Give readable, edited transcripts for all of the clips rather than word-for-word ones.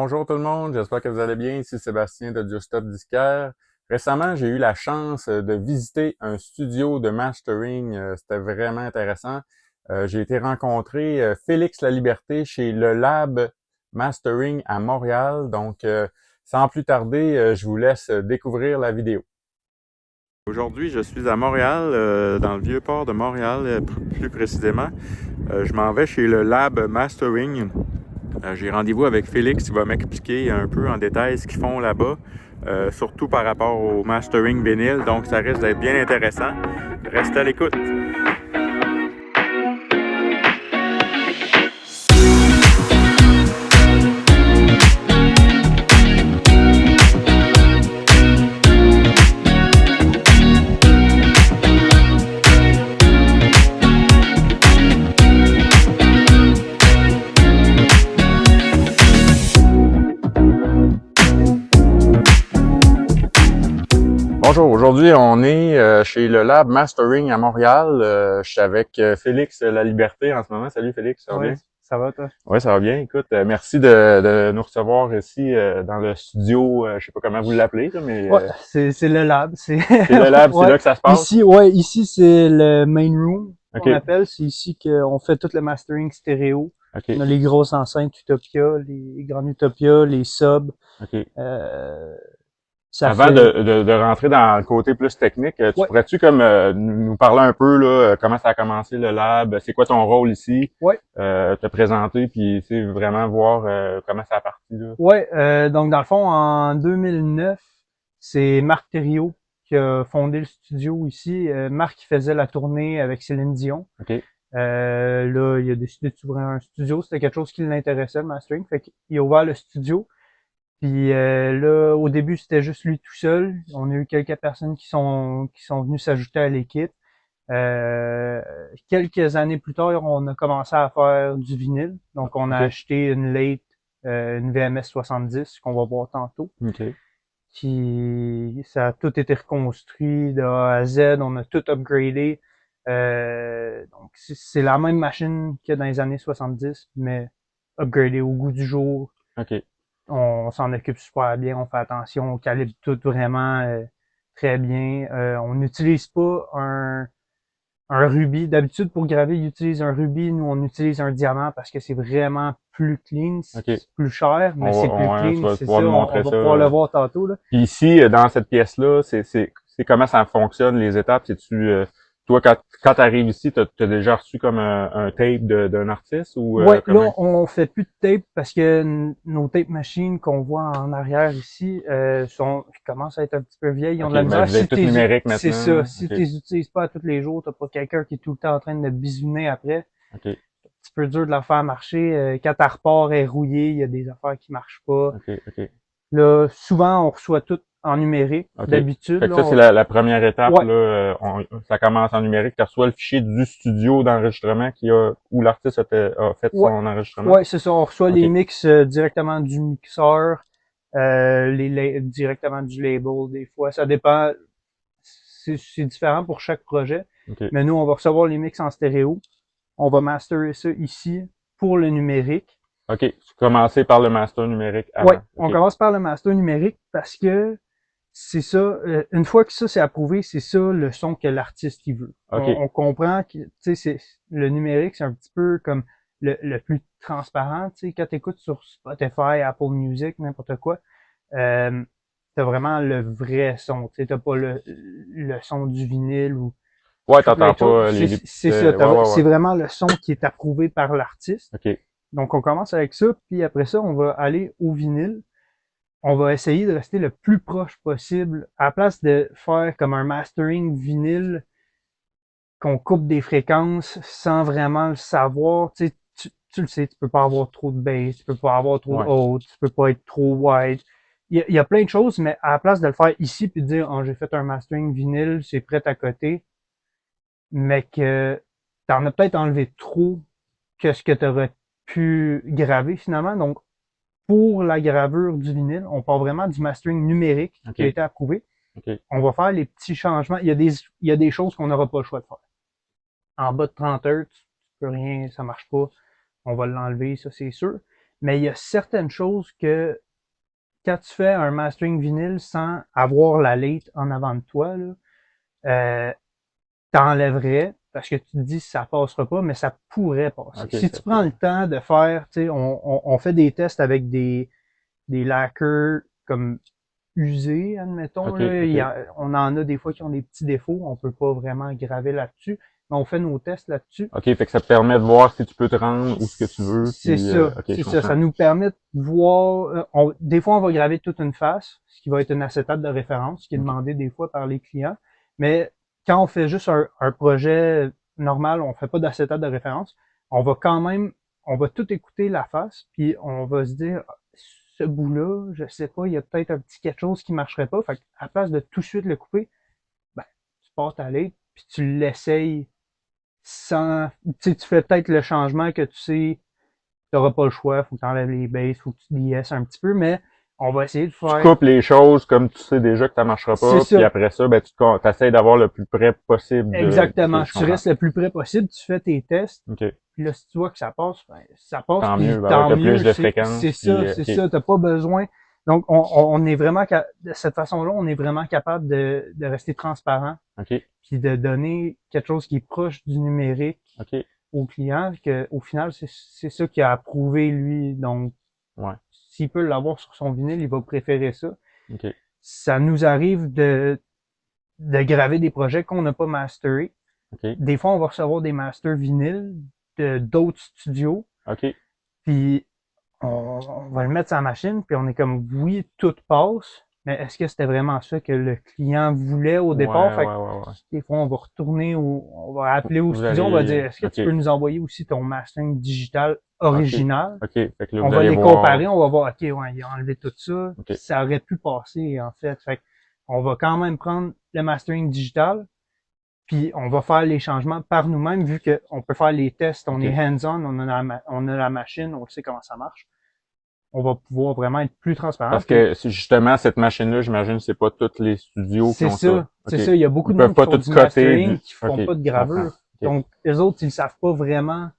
Bonjour tout le monde, j'espère que vous allez bien. Ici Sébastien de Diostop Disquaire. Récemment, j'ai eu la chance de visiter un studio de mastering. C'était vraiment intéressant. J'ai été rencontrer Félix Laliberté chez Le Lab Mastering à Montréal. Donc, sans plus tarder, je vous laisse découvrir la vidéo. Aujourd'hui, je suis à Montréal, dans le Vieux-Port de Montréal, plus précisément. Je m'en vais chez Le Lab Mastering. J'ai rendez-vous avec Félix qui va m'expliquer un peu en détail ce qu'ils font là-bas, surtout par rapport au mastering vinyle, donc ça risque d'être bien intéressant. Restez à l'écoute! Bonjour, aujourd'hui on est chez le Lab Mastering à Montréal. Je suis avec Félix Laliberté en ce moment. Salut Félix, ça va bien? Ça va toi? Oui, ça va bien. Écoute, merci de nous recevoir ici dans le studio. Je sais pas comment vous l'appelez, mais Ouais, c'est le lab. c'est le Lab, c'est Ouais. là que ça se passe. Ici c'est le main room OK, qu'on appelle. C'est ici qu'on fait tout le mastering stéréo. On a OK, les grosses enceintes Utopia, les grandes Utopia, les subs. OK. Euh, ça Avant fait. de rentrer dans le côté plus technique, tu Ouais, pourrais-tu comme nous parler un peu là, comment ça a commencé le lab, c'est quoi ton rôle ici, ouais, te présenter, puis tu sais, vraiment voir comment ça a parti là. ouais. Donc dans le fond, en 2009, c'est Marc Thériault qui a fondé le studio ici. Marc qui faisait la tournée avec Céline Dion. OK, Là, il a décidé d'ouvrir un studio. C'était quelque chose qui l'intéressait, le mastering. Fait qu'il a ouvert le studio. Puis là, au début, c'était juste lui tout seul. On a eu quelques personnes qui sont venues s'ajouter à l'équipe. Euh, Quelques années plus tard, on a commencé à faire du vinyle. Donc, on a OK, acheté une Late, une VMS 70 qu'on va voir tantôt. OK. Qui ça a tout été reconstruit de A à Z. On a tout upgradé. Donc, c'est la même machine que dans les années 70, mais upgradé au goût du jour. OK. On s'en occupe super bien, on fait attention, on calibre tout vraiment très bien. On n'utilise pas un rubis. D'habitude, pour graver, ils utilisent un rubis. Nous, on utilise un diamant parce que c'est vraiment plus clean. C'est OK. plus cher, mais c'est plus Tu clean. vas C'est pouvoir ça, nous on montrer va ça. pouvoir le voir tantôt, là. Puis ici, dans cette pièce-là, c'est comment ça fonctionne, les étapes. C'est-tu toi, quand tu arrives ici, t'as déjà reçu comme un tape d'un artiste ou Ouais, là, comment? on fait plus de tape parce que nos tape machines qu'on voit en arrière ici commencent à être un petit peu vieilles. Ils ont OK, de la ben misère. vous êtes tout numérique C'est maintenant, ça. là. Si OK, tu les utilises pas tous les jours, t'as pas quelqu'un qui est tout le temps en train de bisouner après. OK, C'est un petit peu dur de la faire marcher. Quand ta repart est rouillée, il y a des affaires qui marchent pas. OK, OK. Là, souvent, on reçoit tout en numérique. OK. D'habitude, Fait que là, ça, c'est la première étape, ouais, là. Ça commence en numérique. Tu reçois le fichier du studio d'enregistrement où l'artiste a fait ouais, son enregistrement. ouais, c'est ça. On reçoit OK. les mix directement du mixeur, directement du label, des fois. Ça dépend. C'est différent pour chaque projet. OK. Mais nous, on va recevoir les mix en stéréo. On va masterer ça ici pour le numérique. OK. Commencer par le master numérique Ouais, avant. on OK. commence par le master numérique parce que c'est ça, une fois que ça c'est approuvé, c'est ça le son que l'artiste il veut. OK. On comprend que, tu sais, le numérique, c'est un petit peu comme le plus transparent, tu sais, quand t'écoutes sur Spotify, Apple Music, n'importe quoi, t'as vraiment le vrai son, tu sais, t'as pas le son du vinyle ou Ouais, plein t'entends de choses. pas les C'est ça, ouais, ouais, ouais. c'est vraiment le son qui est approuvé par l'artiste. OK. Donc, on commence avec ça, puis après ça, on va aller au vinyle. On va essayer de rester le plus proche possible. À la place de faire comme un mastering vinyle, qu'on coupe des fréquences sans vraiment le savoir, tu sais, tu le sais, tu peux pas avoir trop de bass, tu peux pas avoir trop de Ouais. haute, tu peux pas être trop wide. Il y a plein de choses, mais à la place de le faire ici puis de dire, oh, j'ai fait un mastering vinyle, c'est prêt à côté, mais que t'en as peut-être enlevé trop que ce que tu aurais pu graver finalement. Donc, pour la gravure du vinyle, on part vraiment du mastering numérique qui a OK. été approuvé. OK. On va faire les petits changements. Il y a des choses qu'on n'aura pas le choix de faire. En bas de 30 Hz, tu peux rien, ça marche pas. On va l'enlever, ça c'est sûr. Mais il y a certaines choses que quand tu fais un mastering vinyle sans avoir la lathe en avant de toi, là, t'enlèverais parce que tu te dis ça passera pas, mais ça pourrait passer. OK, Si ça tu prends peut. le temps de faire, tu sais, on fait des tests avec des lacquers comme usés, admettons, OK, là. OK. On en a des fois qui ont des petits défauts, on peut pas vraiment graver là-dessus, mais on fait nos tests là-dessus. OK, fait que ça te permet de voir si tu peux te rendre où ce que tu veux, C'est puis ça, OK, c'est je ça. comprends. Ça nous permet de voir. Des fois, on va graver toute une face, ce qui va être une acétate de référence, ce qui est OK. demandé des fois par les clients. Mais quand on fait juste un projet normal, on fait pas d'acétate de référence, on va quand même, on va tout écouter la face, puis on va se dire, ah, ce bout-là, je sais pas, il y a peut-être un petit quelque chose qui marcherait pas. Fait qu'à place de tout de suite le couper, ben, tu passes ta lettre, puis tu l'essayes sans, tu sais, tu fais peut-être le changement que tu sais t'auras pas le choix, faut que tu enlèves les bases, faut que tu liesses un petit peu, mais on va essayer de Tu faire. coupes les choses comme tu sais déjà que ça marchera C'est pas, puis ça, après ça, ben tu essaies d'avoir le plus près possible de. OK, exactement. je Tu comprends. restes le plus près possible, tu fais tes tests, OK. puis là, si tu vois que ça passe, ben, ça passe, Tant puis mieux, ben ouais, tant t'as plus mieux, de fréquences, puis c'est OK. ça, t'as pas besoin. Donc, on est vraiment, de cette façon-là, on est vraiment capable de rester transparent, OK. puis de donner quelque chose qui est proche du numérique OK. au client, que au final, c'est ça qui a approuvé lui. Donc, Ouais. s'il peut l'avoir sur son vinyle, il va préférer ça. OK. Ça nous arrive de graver des projets qu'on n'a pas masterés. OK. Des fois, on va recevoir des masters vinyles de d'autres studios, OK. puis on va le mettre sur la machine, puis on est comme, oui, tout passe, mais est-ce que c'était vraiment ça que le client voulait au départ? Ouais, Fait que ouais, ouais, ouais. des fois, on va retourner on va appeler au Vous studio, on va allez. dire, est-ce que tu OK. peux nous envoyer aussi ton mastering digital OK. original? OK. Fait que là, On vous va allez les comparer, voir. on va voir, OK, ouais, il a enlevé tout ça. OK. Ça aurait pu passer, en fait. Fait on va quand même prendre le mastering digital, puis on va faire les changements par nous-mêmes, vu qu'on peut faire les tests, on est OK. hands-on, on a la machine, on sait comment ça marche. On va pouvoir vraiment être plus transparent. Parce Puis que justement, cette machine-là, j'imagine, c'est pas tous les studios qui ont ça. c'est OK. ça. Il y a beaucoup Ils de peuvent monde qui pas font tout du coter mastering, du. qui OK, font pas de je comprends. gravure. OK. Donc, les autres, ils savent pas vraiment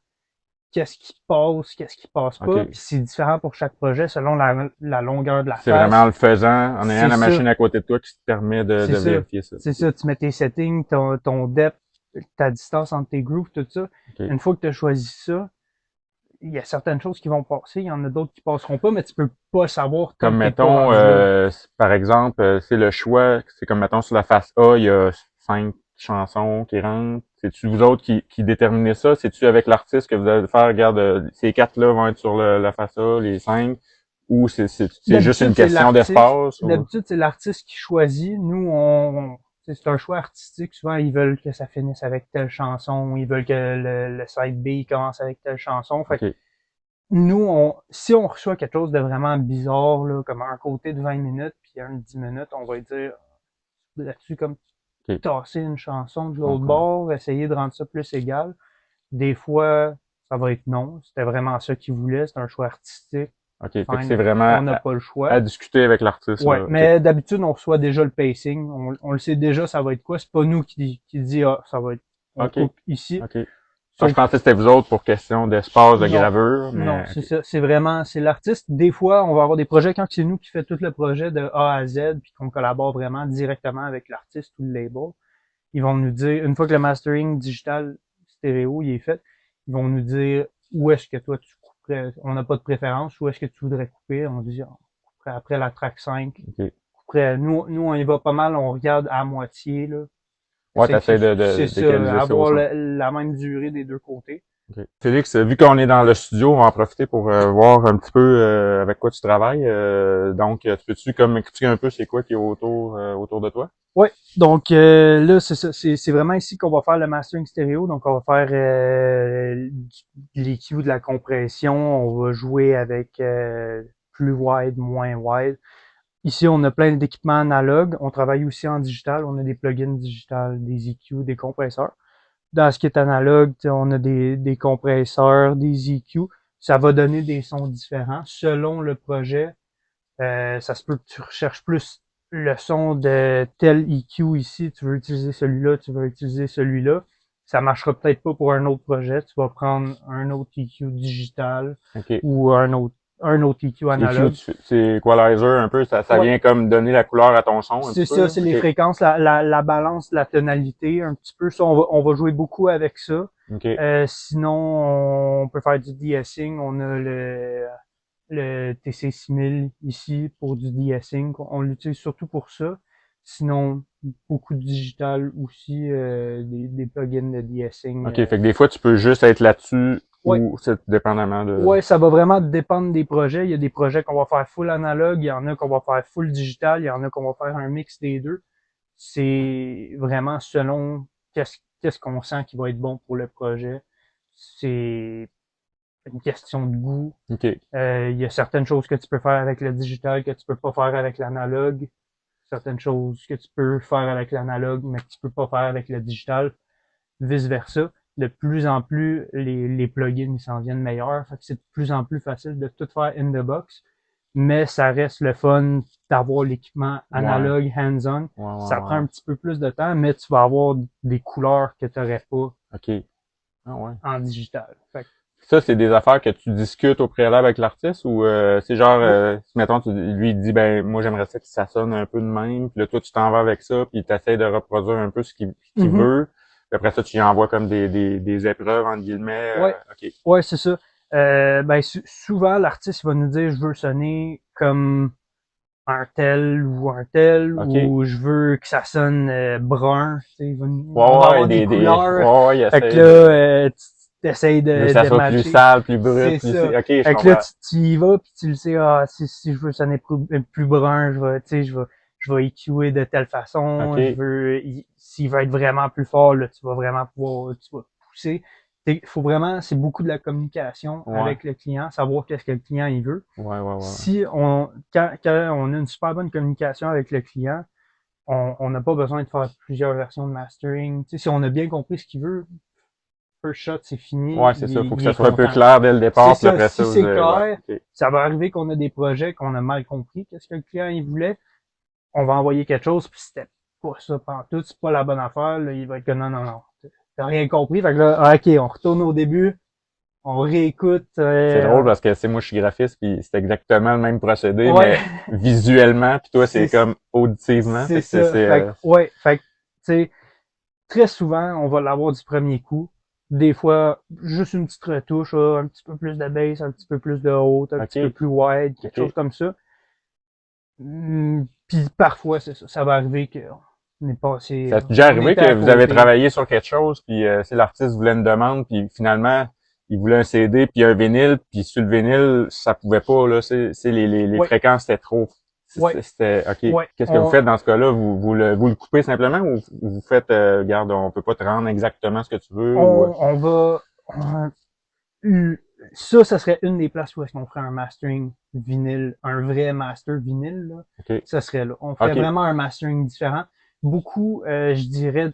qu'est-ce qui passe pas. OK. Puis c'est différent pour chaque projet selon la longueur de la C'est vraiment en face. le faisant, en ayant C'est la ça. machine à côté de toi qui te permet C'est de ça. vérifier ça. C'est ça. Tu mets tes settings, ton depth, ta distance entre tes grooves, tout ça. OK. Une fois que tu as choisi ça, il y a certaines choses qui vont passer, il y en a d'autres qui passeront pas, mais tu peux pas savoir tant Comme que t'es pas mettons, rendu là. par exemple, c'est le choix, c'est comme mettons sur la face A, il y a 5 chansons qui rentrent. C'est-tu vous autres qui déterminez ça? C'est-tu avec l'artiste que vous allez faire, regarde, ces 4-là vont être sur la face A, les 5, ou c'est juste une question d'espace? Ou... D'habitude, c'est l'artiste qui choisit. Nous, c'est un choix artistique. Souvent, ils veulent que ça finisse avec telle chanson, ils veulent que le side B commence avec telle chanson. Fait que OK. nous, si on reçoit quelque chose de vraiment bizarre, là, comme un côté de 20 minutes, puis un de 10 minutes, on va lui dire là-dessus comme OK. tasser une chanson de Je l'autre comprends. bord, essayer de rendre ça plus égal. Des fois, ça va être non. C'était vraiment ça qu'il voulait, c'est un choix artistique. OK. Fait que Fine, c'est vraiment on n'a pas le choix. à discuter avec l'artiste, Ouais, là. OK. mais d'habitude, on reçoit déjà le pacing. On le sait déjà, ça va être quoi. C'est pas nous qui dit, ah, ça va être, on OK. coupe ici. OK. Ah, je Sauf, pensais que c'était vous autres pour question d'espace, de non, gravure, non, mais c'est OK. ça. C'est vraiment, c'est l'artiste. Des fois, on va avoir des projets quand c'est nous qui fait tout le projet de A à Z, puis qu'on collabore vraiment directement avec l'artiste ou le label. Ils vont nous dire, une fois que le mastering digital stéréo il est fait, ils vont nous dire où est-ce que toi tu couperais. On n'a pas de préférence, où est-ce que tu voudrais couper. On dit, on couperait après la track 5. OK. Couperait, nous, on y va pas mal, on regarde à moitié, là. Ouais, C'est t'essaies c'est ça, d'équaliser ça au avoir centre. la même durée des deux côtés. OK. Félix, vu qu'on est dans le studio, on va en profiter pour voir un petit peu avec quoi tu travailles. Donc, tu peux-tu comme expliquer un peu c'est quoi qui est autour de toi? Ouais, donc là, c'est ça, c'est vraiment ici qu'on va faire le mastering stéréo. Donc, on va faire l'EQ, de la compression, on va jouer avec plus wide, moins wide. Ici, on a plein d'équipements analogues. On travaille aussi en digital. On a des plugins digital, des EQ, des compresseurs. Dans ce qui est analogue, on a des compresseurs, des EQ. Ça va donner des sons différents selon le projet. Ça se peut que tu recherches plus le son de tel EQ ici. Tu veux utiliser celui-là, tu veux utiliser celui-là. Ça marchera peut-être pas pour un autre projet. Tu vas prendre un autre EQ digital OK. ou un autre un autre EQ analogue. C'est equalizer un peu, ça Ouais. vient comme donner la couleur à ton son un C'est petit ça, peu. c'est les Ok. fréquences, la balance, la tonalité, un petit peu. Ça, on va jouer beaucoup avec ça. Ok. Sinon, on peut faire du de-essing. On a le TC6000 ici pour du de-essing. On l'utilise surtout pour ça. Sinon, beaucoup de digital aussi, des plugins de de-essing. Ok, fait que des fois, tu peux juste être là-dessus Ouais, ou c'est dépendamment de... ouais, ça va vraiment dépendre des projets. Il y a des projets qu'on va faire full analogue, il y en a qu'on va faire full digital, il y en a qu'on va faire un mix des deux. C'est vraiment selon qu'est-ce qu'on sent qui va être bon pour le projet. C'est une question de goût. Ok. Il y a certaines choses que tu peux faire avec le digital que tu peux pas faire avec l'analogue. Certaines choses que tu peux faire avec l'analogue, mais que tu peux pas faire avec le digital. Vice versa. De plus en plus, les plugins s'en viennent meilleurs. Fait que c'est de plus en plus facile de tout faire in the box. Mais ça reste le fun d'avoir l'équipement Ouais. analogue, hands-on. Ça prend Ouais. un petit peu plus de temps, mais tu vas avoir des couleurs que tu n'aurais pas Ok. Ah ouais. en digital. Fait que, Ça, c'est des affaires que tu discutes au préalable avec l'artiste ou c'est genre, ouais. si mettons, lui il dit, ben moi j'aimerais ça que ça sonne un peu de même, puis là toi tu t'en vas avec ça, puis tu essaies de reproduire un peu ce qu'il Mhm. veut, puis après ça tu y envoies comme des épreuves, entre guillemets. Ouais. Ok. Ouais, c'est ça. Ben, souvent, l'artiste va nous dire, je veux sonner comme un tel, Ok. ou je veux que ça sonne brun. Tu sais, on va Ouais, avoir des couleurs. il Fait que essaie là, de, tu essayes il veut que ça de soit plus matcher. sale, plus brut, C'est plus, ça. ok, je Fait que là, comprends. tu y vas, puis tu le sais, si je veux sonner plus brun, je vais EQer de telle façon. Ok. S'il veut être vraiment plus fort, là, tu vas vraiment pouvoir, tu vas pousser. Faut vraiment, c'est beaucoup de la communication Ouais. avec le client, savoir qu'est-ce que le client il veut. Ouais. Quand on a une super bonne communication avec le client, on n'a pas besoin de faire plusieurs versions de mastering. Tu sais, si on a bien compris ce qu'il veut, first shot, c'est fini, Ouais, c'est ça. Faut que il ça est soit un peu content. clair dès le C'est départ, puis ça, après ça, si c'est ouais. clair, Ok. ça va arriver qu'on a des projets qu'on a mal compris, qu'est-ce que le client il voulait, on va envoyer quelque chose, puis c'était pas ça pantoute, c'est pas la bonne affaire, là, il va être que non, t'as rien compris, fait que là, ok, on retourne au début, on réécoute, C'est drôle parce que c'est moi je suis graphiste puis c'est exactement le même procédé ouais, mais visuellement puis toi c'est, c'est comme auditivement c'est fait que c'est ça, c'est fait que, tu sais, très souvent, on va l'avoir du premier coup. Des fois, juste une petite retouche, un petit peu plus de bass, un petit peu plus de haute, un petit peu OK. plus wide, quelque chose OK. comme ça. Puis parfois, c'est ça. Ça va arriver Ça t'est déjà on arrivé était que à vous avez côté. travaillé sur quelque chose puis c'est l'artiste voulait une demande puis finalement il voulait un CD puis un vinyle puis sur le vinyle ça pouvait pas là c'est les Ouais, fréquences c'était trop. ouais, C'était OK. ouais. Qu'est-ce que vous faites dans ce cas-là vous le coupez simplement ou vous faites regarde on peut pas te rendre exactement ce que tu veux ou On va, ça serait une des places où est-ce qu'on ferait un mastering vinyle, un vrai master vinyle, là. OK. Ça serait là. On ferait OK. vraiment un mastering différent. Beaucoup, je dirais,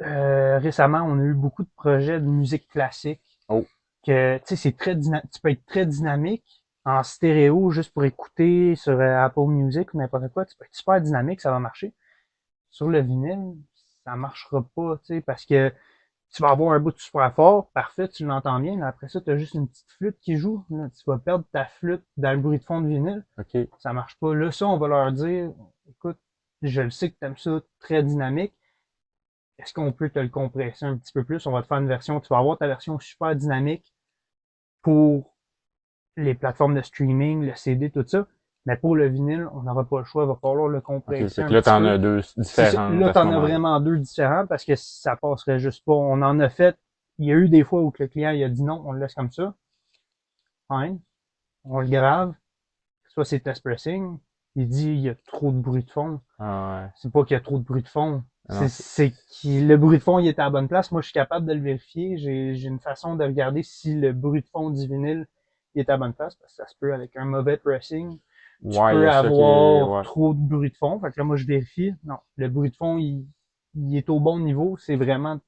récemment, on a eu beaucoup de projets de musique classique Oh. que, tu sais, tu peux être très dynamique en stéréo juste pour écouter sur Apple Music ou n'importe quoi. Tu peux être super dynamique, ça va marcher. Sur le vinyle, ça marchera pas, tu sais, parce que tu vas avoir un bout de super fort, parfait, tu l'entends bien, mais après ça, tu as juste une petite flûte qui joue. Là, tu vas perdre ta flûte dans le bruit de fond de vinyle. OK. Ça marche pas. Là, ça, on va leur dire, écoute, je le sais que tu aimes ça très dynamique. Est-ce qu'on peut te le compresser un petit peu plus? On va te faire une version, tu vas avoir ta version super dynamique pour les plateformes de streaming, le CD, tout ça. Mais pour le vinyle, on n'aura pas le choix, il va falloir le OK. compresser Fait que un là, petit t'en peu. as deux différentes Là, à ce t'en as moment-là. vraiment deux différents parce que ça passerait juste pas. On en a fait. Il y a eu des fois où le client il a dit non, on le laisse comme ça. Fine. On le grave. Soit c'est test pressing. Il dit il y a trop de bruit de fond. Ah C'est pas qu'il y a trop de bruit de fond. ouais. Non, C'est que le bruit de fond il est à la bonne place. Moi, je suis capable de le vérifier. J'ai une façon de regarder si le bruit de fond du vinyle il est à la bonne place parce que ça se peut avec un mauvais pressing. Tu ouais, il y peux a ça qui est. avoir Ouais. trop de bruit de fond. Fait que là, moi, je vérifie. Non, le bruit de fond, il est au bon niveau. C'est vraiment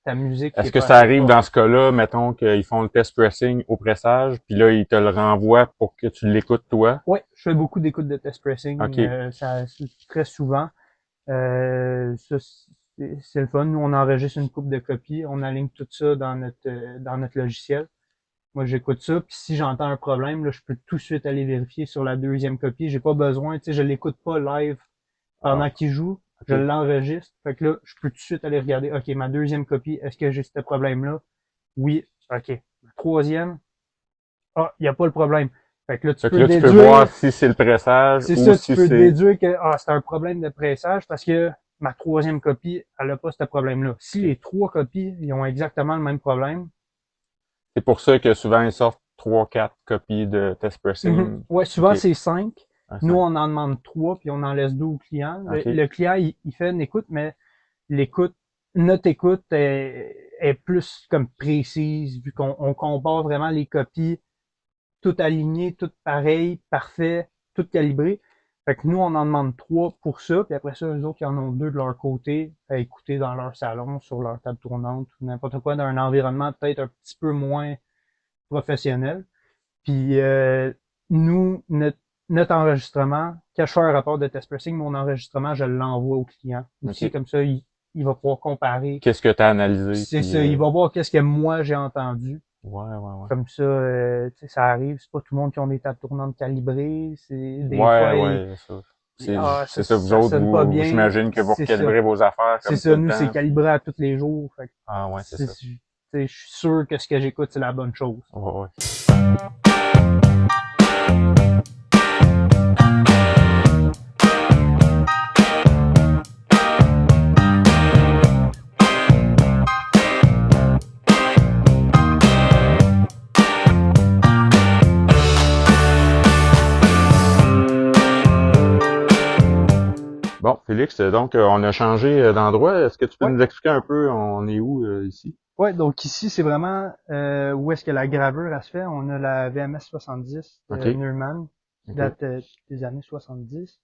ta musique qui est Est-ce que pas ça assez arrive forte. dans ce cas-là, mettons qu'ils font le test pressing au pressage, puis là, ils te le renvoient pour que tu l'écoutes toi? Ouais, je fais beaucoup d'écoutes de test pressing. OK. Ça, très souvent. Ça, c'est le fun. Nous, on enregistre une coupe de copies. On aligne tout ça dans notre logiciel. Moi, j'écoute ça, puis si j'entends un problème, là, je peux tout de suite aller vérifier sur la deuxième copie. J'ai pas besoin, tu sais, je l'écoute pas live pendant Ah, qu'il joue. Je OK. l'enregistre. Fait que là, je peux tout de suite aller regarder, OK, ma deuxième copie, est-ce que j'ai ce problème-là? Oui. OK. Ma troisième, ah, il n'y a pas le problème. Fait que là, tu Fait que peux là, tu peux voir déduire, si c'est le pressage c'est ou ça, tu si peux c'est... déduire que, ah, c'est un problème de pressage parce que ma troisième copie, elle a pas ce problème-là. Si OK. les trois copies, ils ont exactement le même problème, C'est pour ça que souvent, ils sortent 3, 4 copies de test pressing. ouais, OK. souvent c'est 5. Un Nous, 5. on en demande 3 puis on en laisse 2 au client. OK. Le client, il fait une écoute, mais l'écoute, notre écoute est plus comme précise, vu qu'on compare vraiment les copies, toutes alignées, toutes pareilles, parfait, toutes calibrées. Fait que nous, on en demande 3 pour ça, puis après ça, eux autres, ils en ont 2 de leur côté, à écouter dans leur salon, sur leur table tournante, ou n'importe quoi, dans un environnement peut-être un petit peu moins professionnel. Puis nous, notre enregistrement, quand je fais un rapport de test pressing, mon enregistrement, je l'envoie au client. Aussi, OK. comme ça, il va pouvoir comparer. Qu'est-ce que tu as analysé? C'est Puis, ça, il va voir qu'est-ce que moi j'ai entendu. ouais, ouais, ouais. Comme ça, tu sais, ça arrive, c'est pas tout le monde qui ont des tables tournantes calibrées. C'est des Ouais, fois, ouais, ça. ah, C'est ça, vous ça autres, sonne pas bien. j'imagine que vous C'est ça. recalibrez vos affaires C'est comme tout ça, le nous, c'est temps. calibré à tous les jours. Fait que Ah, ouais, c'est ça. tu sais, je suis sûr que ce que j'écoute, c'est la bonne chose. Ouais, ouais. Bon, Félix, donc on a changé d'endroit. Est-ce que tu peux Ouais. nous expliquer un peu on est où ici? Ouais, donc ici, c'est vraiment où est-ce que la gravure elle se fait. On a la VMS 70 de OK. Neumann, qui OK. date des années 70.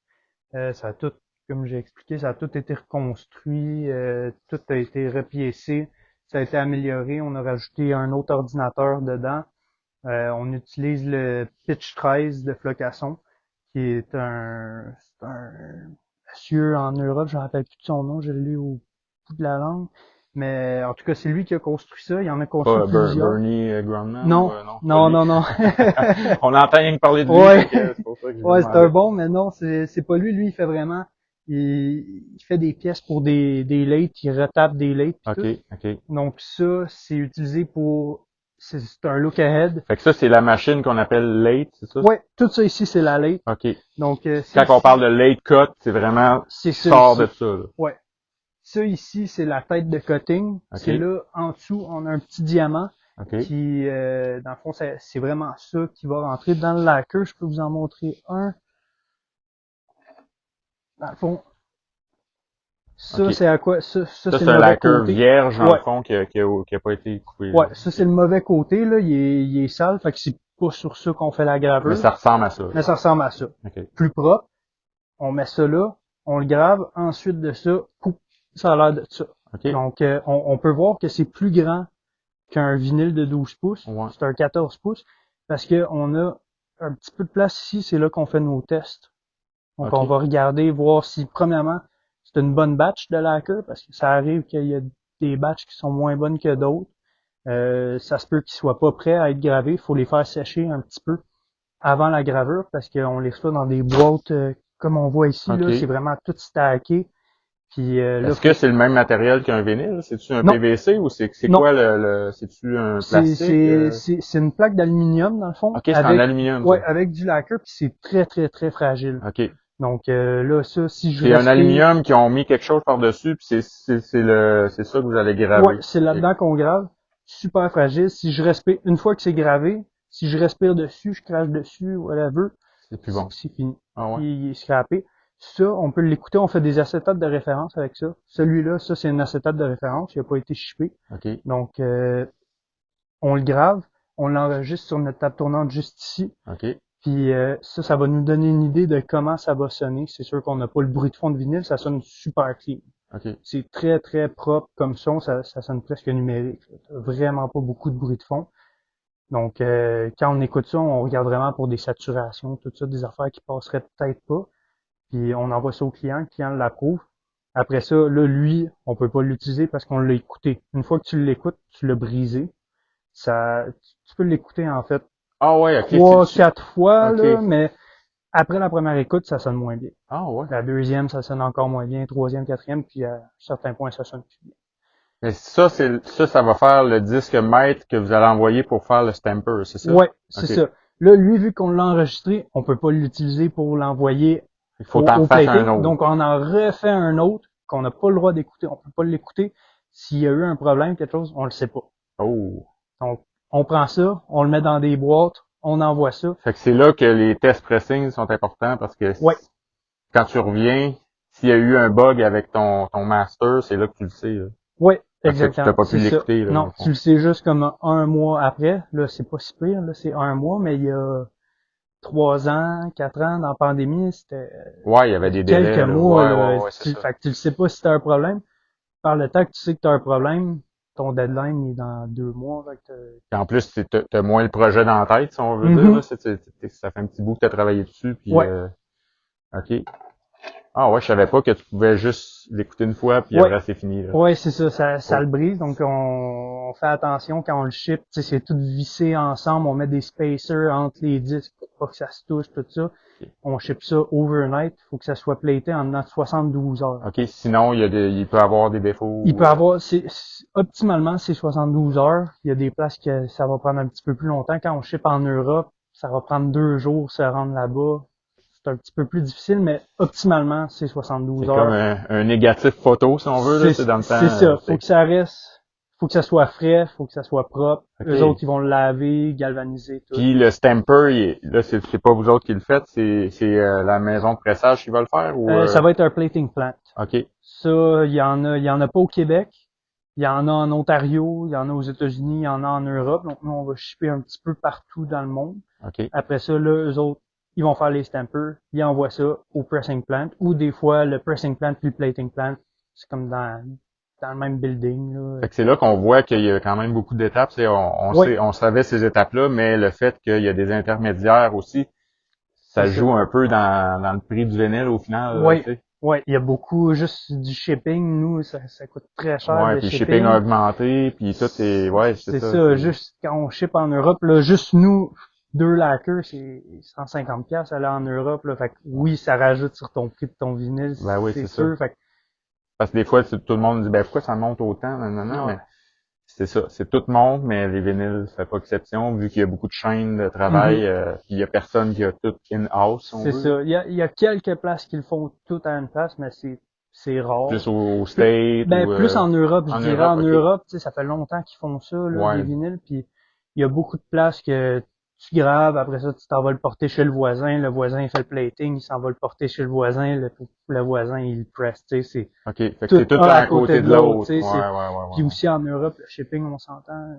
Ça a tout, comme j'ai expliqué, ça a tout été reconstruit, tout a été repiécé, ça a été amélioré. On a rajouté un autre ordinateur dedans. On utilise le Pitch 13 de Flocasson, qui est c'est un monsieur en Europe, je ne me rappelle plus de son nom, je l'ai lu au bout de la langue. Mais en tout cas, c'est lui qui a construit ça. Il en a construit Pas plusieurs. Bernie Grundman ou Non, non, pas non, lui. non, non. On entend rien que parler de lui, Ouais, fait que c'est pour ça que je me ouais, c'est un demandais. bon, mais non, c'est pas lui. Lui, il fait vraiment, il fait des pièces pour des lathes, il retape des lathes pis OK, tout. OK. Donc ça, c'est utilisé pour, c'est un look ahead. Fait que ça, c'est la machine qu'on appelle late, c'est ça? Ouais, tout ça ici, c'est la lathe. OK. Donc Quand on parle de late cut, c'est vraiment c'est qui ça sort de ici. ça, là. Ouais. Ça ici, c'est la tête de cutting. OK. C'est là, en dessous, on a un petit diamant OK. qui, dans le fond, c'est vraiment ça qui va rentrer dans le lacquer. Je peux vous en montrer un. Dans le fond, ça, OK. c'est à quoi? Ça Ça, c'est c'est le un mauvais lacquer côté. vierge, dans le Ouais. fond, qui a pas été coupé, là. Ouais, ça, c'est le mauvais côté, là. Il est sale, fait que c'est pas sur ça qu'on fait la Mais gravure. ça ressemble à ça, Mais là. ça ressemble à ça. OK. Plus propre. On met ça là. On le grave. Ensuite de ça, pouf, ça a l'air de ça. OK. Donc, on peut voir que c'est plus grand qu'un vinyle de 12 pouces. Ouais. C'est un 14 pouces. Parce que on a un petit peu de place ici. C'est là qu'on fait nos tests. Donc, OK. on va regarder, voir si, premièrement, c'est une bonne batch de lacquer, parce que ça arrive qu'il y a des batchs qui sont moins bonnes que d'autres. Ça se peut qu'ils soient pas prêts à être gravés. Il faut les faire sécher un petit peu avant la gravure, parce qu'on les reçoit dans des boîtes, comme on voit ici, là, OK. c'est vraiment tout stacké. Puis là, Est-ce que c'est le même matériel qu'un vinyle? C'est-tu un non, PVC ou c'est non, quoi c'est-tu un plastique? c'est une plaque d'aluminium, dans le fond, OK, c'est en avec, aluminium, ouais, ça. avec du lacquer, puis c'est très, très, très fragile. OK. Donc là, ça, si je C'est un respire, aluminium qui ont mis quelque chose par-dessus, puis c'est ça que vous allez ouais, graver. c'est OK. là-dedans qu'on grave. Super fragile. Si je respire, une fois que c'est gravé, si je respire dessus, je crache dessus, whatever, C'est plus bon. c'est fini. Ah ouais? Il est scrappé. Ça, on peut l'écouter, on fait des acétates de référence avec ça. Celui-là, ça, c'est un acétate de référence, il n'a pas été shippé. OK. Donc, on le grave, on l'enregistre sur notre table tournante juste ici. OK. Puis ça va nous donner une idée de comment ça va sonner. C'est sûr qu'on n'a pas le bruit de fond de vinyle, ça sonne super clean. OK. C'est très, très propre comme son, ça sonne presque numérique. Vraiment pas beaucoup de bruit de fond. Donc, quand on écoute ça, on regarde vraiment pour des saturations, tout ça, des affaires qui passeraient peut-être pas. Puis on envoie ça au client l'approuve. Après ça, là, lui, on peut pas l'utiliser parce qu'on l'a écouté. Une fois que tu l'écoutes, tu l'as brisé. Tu peux l'écouter en fait Ah ouais, ok. 3-4 fois, Ok. là, mais après la première écoute, ça sonne moins bien. Ah ouais. La deuxième, ça sonne encore moins bien. Troisième, quatrième, puis à certains points, ça sonne plus bien. Mais ça va faire le disque maître que vous allez envoyer pour faire le stamper, c'est ça? Ouais, c'est Ok. ça. Là, lui, vu qu'on l'a enregistré, on peut pas l'utiliser pour l'envoyer Il faut t'en au fasses un plating. autre. Donc, on en refait un autre qu'on n'a pas le droit d'écouter. On peut pas l'écouter. S'il y a eu un problème, quelque chose, on le sait pas. Oh. Donc, on prend ça, on le met dans des boîtes, on envoie ça. Fait que c'est là que les tests pressing sont importants parce que Ouais, quand tu reviens, s'il y a eu un bug avec ton master, c'est là que tu le sais, là. ouais, Parce que tu t'as exactement. pas pu C'est ça. l'écouter, là, dans Non, le tu fond. le sais juste comme un mois après. Là, c'est pas si pire, là, c'est un mois, mais il y a 3 ans, 4 ans, dans la pandémie, c'était Ouais, il y avait des quelques délais, là. mois, Ouais, là. ouais, ouais, c'est ça. Fait que tu le sais pas si t'as un problème. Par le temps que tu sais que tu as un problème, ton deadline est dans 2 mois. Fait que Puis en plus, t'as moins le projet dans la tête, si on veut dire, là. Mhm. Ça fait un petit bout que t'as travaillé dessus, puis Ouais, OK. Ah ouais, je savais pas que tu pouvais juste l'écouter une fois, puis ouais, après, c'est fini, là. ouais, c'est ça, ça Oh. le brise. Donc on fait attention quand on le ship, tu sais, c'est tout vissé ensemble, on met des spacers entre les disques pour pas que ça se touche, tout ça. OK. On ship ça overnight, faut que ça soit platé en dedans de 72 heures. OK, sinon, il peut avoir des Il défauts. peut avoir, optimalement, c'est 72 heures. Il y a des places que ça va prendre un petit peu plus longtemps. Quand on ship en Europe, ça va prendre 2 jours se rendre là-bas. C'est un petit peu plus difficile, mais optimalement, c'est 72 C'est comme heures. un négatif photo, si on veut, là. C'est dans le temps. C'est ça. Faut que ça reste, faut que ça soit frais, faut que ça soit propre. Eux autres, OK. ils vont le laver, galvaniser, tout. Puis le stamper, là, c'est pas vous autres qui le faites, c'est la maison de pressage qui va le faire ou Ça va être un plating plant. OK. Ça, il y en a pas au Québec. Il y en a en Ontario, il y en a aux États-Unis, il y en a en Europe. Donc, nous, on va shipper un petit peu partout dans le monde. OK. Après ça, là, eux autres, ils vont faire les stampers, ils envoient ça au pressing plant. Ou des fois, le pressing plant puis le plating plant, c'est comme dans le même building, là. Fait que c'est là qu'on voit qu'il y a quand même beaucoup d'étapes. Oui, On savait ces étapes-là, mais le fait qu'il y a des intermédiaires aussi, c'est ça ça. joue un peu dans le prix du vinyle au final, là, Oui, tu sais. oui, il y a beaucoup, juste du shipping, nous, ça coûte très cher, Ouais, le puis le shipping a shipping. augmenté, puis tout est, ouais, c'est C'est ça. ça, juste quand on ship en Europe, là, juste nous, 2 lacquers, c'est 150$ aller en Europe, là. Fait que oui, ça rajoute sur ton prix de ton vinyle, Ben oui, c'est c'est ça. sûr. Fait que, Parce que des fois, tout le monde dit, ben pourquoi ça monte autant, non, ouais. mais c'est ça, c'est tout monte, mais les vinyles, ça fait pas exception, vu qu'il y a beaucoup de chaînes de Mhm. travail, puis il y a personne qui a tout in-house, si on C'est veut, là. ça. Il y a quelques places qui le font tout à une place, mais c'est rare. Plus au Plus, State ben, ou plus en Europe, je en dirais. Europe, En ok. Europe, tu sais, ça fait longtemps qu'ils font ça, là, des Ouais, vinyles, puis il y a beaucoup de places que tu graves, après ça, tu t'en vas le porter chez le voisin il fait le plating, il s'en va le porter chez le voisin, le voisin, il le presse, tu sais, c'est ok. Fait que tout c'est tout un à à côté côté de de l'autre, l'autre. tu sais, Ouais, ouais, ouais, puis ouais, ouais. aussi en Europe, le shipping, on s'entend,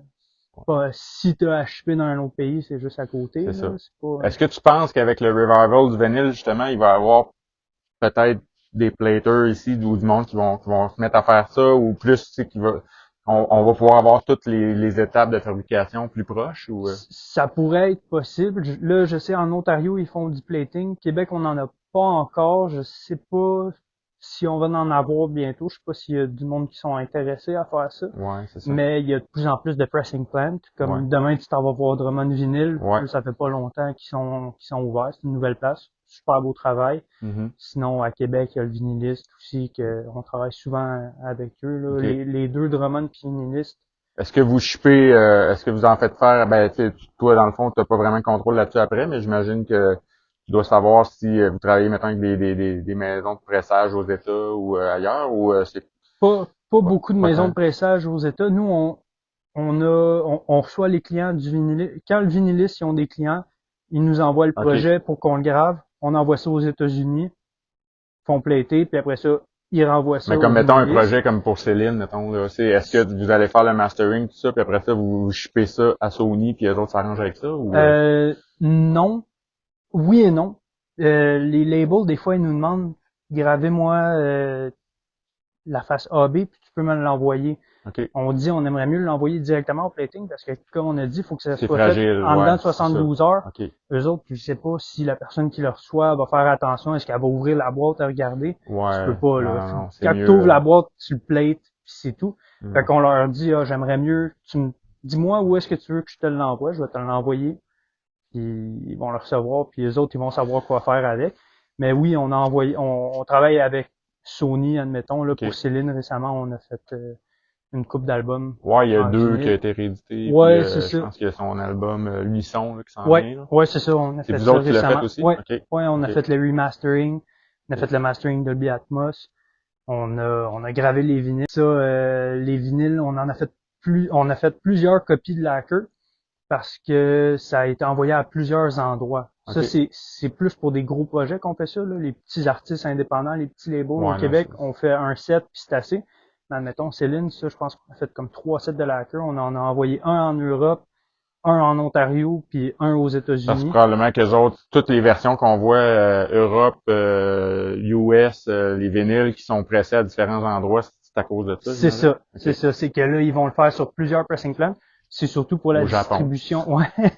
pas, si t'as à shipper dans un autre pays, c'est juste à côté, C'est là, ça. c'est pas, Est-ce que tu penses qu'avec le revival du vinyle, justement, il va y avoir peut-être des platers ici ou du monde qui vont se mettre à faire ça ou plus, tu sais, on va pouvoir avoir toutes les étapes de fabrication plus proches ou ça pourrait être possible. Là, je sais, en Ontario, ils font du plating. Québec, on n'en a pas encore. Je sais pas si on va en avoir bientôt. Je sais pas s'il y a du monde qui sont intéressés à faire ça. ouais, c'est ça. Mais il y a de plus en plus de pressing plant. Ouais. Comme demain, tu t'en vas voir Drummond Vinyl. Ouais. Eux, ça fait pas longtemps qu'ils sont ouverts. C'est une nouvelle place. Super beau travail. Mhm. Sinon, à Québec, il y a le vinyliste aussi, on travaille souvent avec eux, là. OK. Les deux Drummond puis vinyliste. Est-ce que vous shippez, est-ce que vous en faites faire, ben, tu sais, toi, dans le fond, tu n'as pas vraiment de contrôle là-dessus après, mais j'imagine que tu dois savoir si vous travaillez maintenant avec des maisons de pressage aux États ou ailleurs, ou c'est Pas beaucoup de pas maisons tant. de pressage aux États. Nous, on reçoit les clients du vinyliste. Quand le vinyliste, ils ont des clients, ils nous envoient le OK. projet pour qu'on le grave. On envoie ça aux États-Unis, font plater, puis après ça, ils renvoient ça Mais au comme mettons un vinyliste. projet comme pour Céline, mettons, là, est-ce que vous allez faire le mastering, tout ça, puis après ça, vous shippez ça à Sony, puis les autres s'arrangent avec ça, ou Non. Oui et non. Les labels, des fois, ils nous demandent, gravez-moi la face AB, puis tu peux me l'envoyer. OK. On dit on aimerait mieux l'envoyer directement au plating parce que, comme on a dit, il faut que ça C'est soit fait fragile, en ouais, dedans de c'est ça. 72 heures. OK. Eux autres, je sais pas si la personne qui le reçoit va faire attention, est-ce qu'elle va ouvrir la boîte à regarder. Tu peux Ouais. pas, Non, là. non, non, c'est Quand tu mieux. ouvres la boîte, tu le plates, puis c'est tout. Fait Ouais. qu'on leur dit, ah, j'aimerais mieux, dis-moi où est-ce que tu veux que je te l'envoie, je vais te l'envoyer. Puis ils vont le recevoir, puis les autres, ils vont savoir quoi faire avec. Mais oui, on a envoyé, on travaille avec Sony, admettons, là, OK. pour Céline, récemment, on a fait une couple d'albums Ouais, il y a en 2 qui a vinyle. été réédité, puis Ouais, c'est je ça. pense qu'il y a son album Luisson là, qui s'en Ouais, vient. Là. ouais, c'est ça, on a C'est fait vous ça autres qui l'avez fait récemment. aussi? Ouais, OK. ouais, on a OK. fait le remastering, on a OK. fait le mastering Dolby Atmos, on a gravé les vinyles. Ça, les vinyles, on a fait plusieurs copies de Lacquer parce que ça a été envoyé à plusieurs endroits. Ça, OK. c'est plus pour des gros projets qu'on fait ça, là. Les petits artistes indépendants, les petits labels au Ouais, non, Québec, on fait un set puis c'est assez. Mais admettons, Céline, ça, je pense qu'on a fait comme 3 sets de Lacquer. On en a envoyé un en Europe, un en Ontario, puis un aux parce que États-Unis. probablement que les autres, toutes les versions qu'on voit, Europe, US, les vinyles qui sont pressés à différents endroits, c'est à cause de ça, C'est j'imagine? ça, c'est OK. ça. C'est que là, ils vont le faire sur plusieurs pressing plants. C'est surtout pour la Au Japon. distribution. Ouais. Les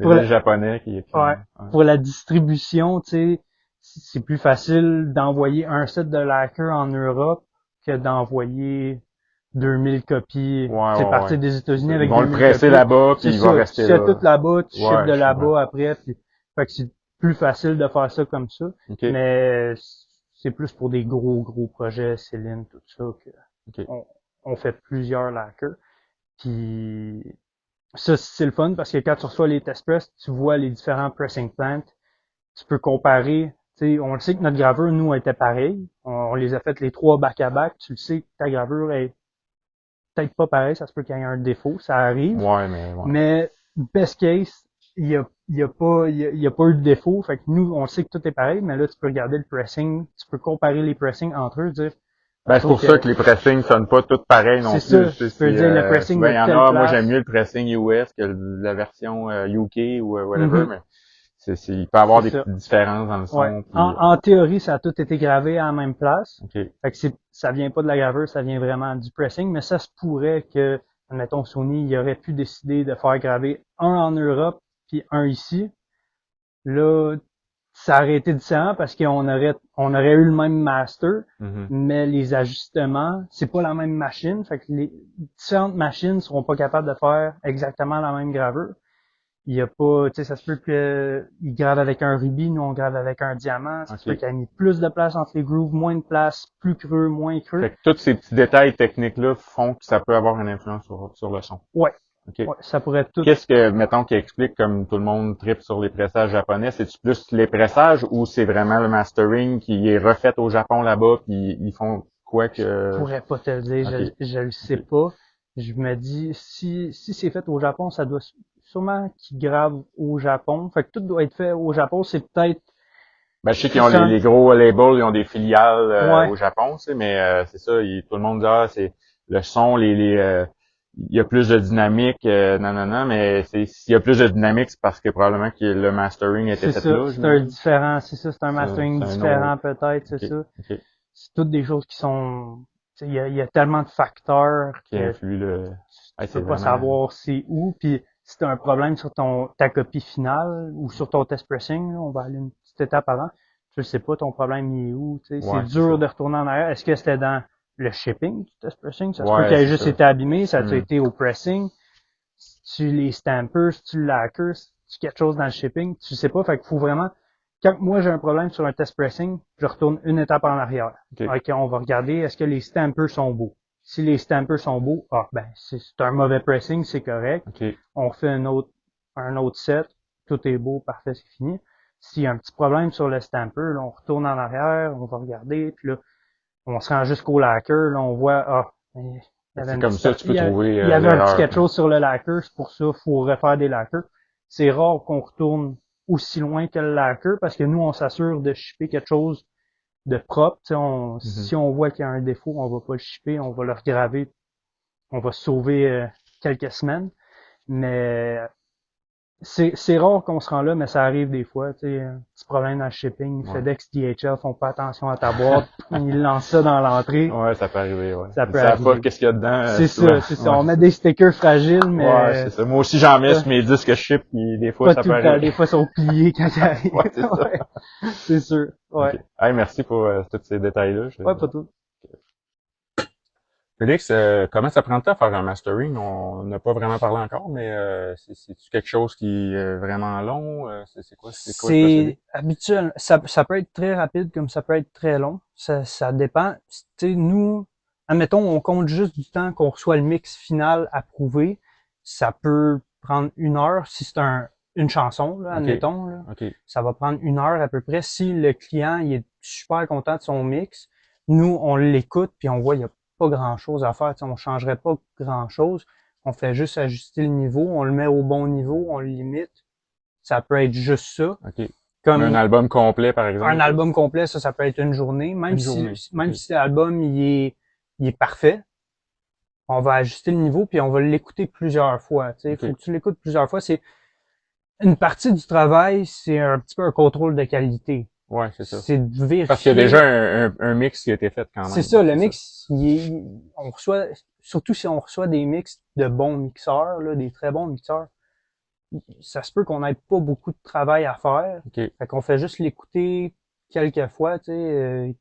Pour villes la, japonais qui ouais. ouais. Pour la distribution, tu sais, c'est plus facile d'envoyer un set de Lacquer en Europe que d'envoyer 2000 copies. Ouais, C'est ouais, partir ouais. des C'est ça. États-Unis Ils avec vont le 2000 presser copies. là-bas, puis C'est il va ça. Tu rester fais là. tout là-bas, tu ships de Ouais, je comprends. là-bas après, puis fait que c'est plus facile de faire ça comme ça. OK. Mais c'est plus pour des gros projets, Céline, tout ça, que OK. on, on fait plusieurs Lacquer. Puis ça, c'est le fun parce que quand tu reçois les test press, tu vois les différents pressing plants. Tu peux comparer. Tu sais, on le sait que notre gravure, nous, était pareil. On les a fait les 3 back-à-back. Tu le sais que ta gravure est peut-être pas pareille. Ça se peut qu'il y ait un défaut. Ça arrive. Ouais, mais ouais. Mais best case, il y a pas eu de défaut. Fait que nous, on sait que tout est pareil. Mais là, tu peux regarder le pressing. Tu peux comparer les pressings entre eux. Dire, Ben, je c'est trouve pour ça que que les pressings sonnent pas tous pareils non c'est plus. ça. Tu sais, Tu peux dire le pressing souvent, de il y en telle a, moi, j'aime place. mieux le pressing US que la version UK ou whatever, Mhm. mais il peut y avoir C'est des ça. petites différences dans le Ouais. son. Puis, En théorie, ça a tout été gravé à la même place. OK. Fait que ça vient pas de la gravure, ça vient vraiment du pressing, mais ça se pourrait que, admettons, Sony, il aurait pu décider de faire graver un en Europe puis un ici. Là, ça aurait été différent parce on aurait eu le même master, Mhm. mais les ajustements, c'est pas la même machine. Fait que les différentes machines seront pas capables de faire exactement la même gravure. Il y a pas, tu sais, ça se peut qu'il grave avec un rubis, nous on grave avec un diamant, ça se peut OK. qu'il ait mis plus de place entre les grooves, moins de place, plus creux, moins creux. Fait que tous ces petits détails techniques-là font que ça peut avoir une influence sur le son. Ouais, OK. ouais, ça pourrait tout. Qu'est-ce que, mettons, qui explique comme tout le monde tripe sur les pressages japonais? C'est-tu plus les pressages ou c'est vraiment le mastering qui est refait au Japon là-bas puis ils font quoi Je que... pourrais pas te le dire, OK. je le sais OK. pas. Je me dis, si c'est fait au Japon, ça doit sûrement qu'ils gravent au Japon. Fait que tout doit être fait au Japon, c'est peut-être, Ben, je sais qu'ils ont c'est les gros labels, ils ont des filiales ouais, au Japon, tu sais, mais c'est ça, tout le monde dit ah c'est le son, il y a plus de dynamique, non, mais s'il y a plus de dynamique, c'est parce que probablement que le mastering était c'est fait ça, là, c'est un j'imagine. différent, c'est ça, c'est un C'est mastering un différent autre. peut-être, c'est OK. ça. OK. C'est toutes des choses qui sont, tu sais, il y a tellement de facteurs Qui que influe le. tu Hey, c'est peux pas vraiment. savoir c'est où. Puis si tu as un problème sur ta copie finale ou sur ton test pressing, là, on va aller une petite étape avant. Tu ne sais pas ton problème il est où. Tu sais, c'est Ouais, c'est dur ça. de retourner en arrière. Est-ce que c'était dans le shipping du test pressing? Ça se peut qu'il Ouais, ait c'est juste ça. été abîmé, ça a Hmm. été au pressing. Si tu les stampers, si tu lacquers, si tu quelque chose dans le shipping, tu sais pas. Fait qu'il faut vraiment. Quand moi j'ai un problème sur un test pressing, je retourne une étape en arrière. OK. OK, on va regarder est-ce que les stampers sont beaux. Si les stampers sont beaux, ben c'est un mauvais pressing, c'est correct. OK. On fait un autre set, tout est beau, parfait, c'est fini. S'il y a un petit problème sur le stamper, là, on retourne en arrière, on va regarder, puis là, on se rend jusqu'au lacquer, là, on voit, il y avait C'est une comme ça que tu peux trouver il y avait un petit l'erreur. quelque chose sur le lacquer, c'est pour ça, faut refaire des lacquers. C'est rare qu'on retourne aussi loin que le lacquer, parce que nous, on s'assure de shipper quelque chose de propre. Mhm. Si on voit qu'il y a un défaut, on va pas le shipper, on va le regraver, on va sauver quelques semaines. Mais c'est rare qu'on se rend là, mais ça arrive des fois. Tu sais, un petit problème dans le shipping, Ouais. FedEx, DHL font pas attention à ta boîte, ils lancent ça dans l'entrée. Ouais, ça peut arriver, ouais. Ça peut Ils savent pas arriver. qu'est-ce qu'il y a dedans. C'est souvent. ça, c'est ça. Ouais, On met des stickers fragiles, mais ouais, c'est ça. Moi aussi, j'en mets pas- sur mes disques que je ship, puis des fois, pas ça tout peut le temps. arriver. Des fois, ils sont pliés quand ils arrivent. Ouais, c'est ça. Ouais, c'est sûr. Ouais. OK. Hey, merci pour tous ces détails-là. Ouais, pas tout. Félix, comment ça prend de temps à faire un mastering? On n'a pas vraiment parlé encore, mais c'est-tu quelque chose qui est vraiment long? C'est quoi le procédé? C'est habituel. Ça peut être très rapide comme ça peut être très long. Ça dépend. Tu sais, nous, admettons, on compte juste du temps qu'on reçoit le mix final approuvé. Ça peut prendre 1 heure si c'est une chanson, là, OK. admettons. Là. OK. Ça va prendre 1 heure à peu près. Si le client il est super content de son mix, nous, on l'écoute puis on voit il n'y a pas grand-chose à faire. Tu sais, on changerait pas grand-chose. On fait juste ajuster le niveau, on le met au bon niveau, on le limite. Ça peut être juste ça. OK. Mais un Comme album complet, par un exemple? album complet, ça peut être une journée. Une journée. OK. Même si l'album il est parfait, on va ajuster le niveau puis on va l'écouter plusieurs fois. Tu sais, il faut OK. que tu l'écoutes plusieurs fois. C'est une partie du travail, c'est un petit peu un contrôle de qualité. Ouais, c'est ça. C'est de Parce qu'il y a vérifier. déjà un mix qui a été fait quand C'est même. ça, le C'est ça. mix, on reçoit, surtout si on reçoit des mix de bons mixeurs, là, des très bons mixeurs, ça se peut qu'on n'ait pas beaucoup de travail à faire. OK. Fait qu'on fait juste l'écouter quelques fois, tu sais.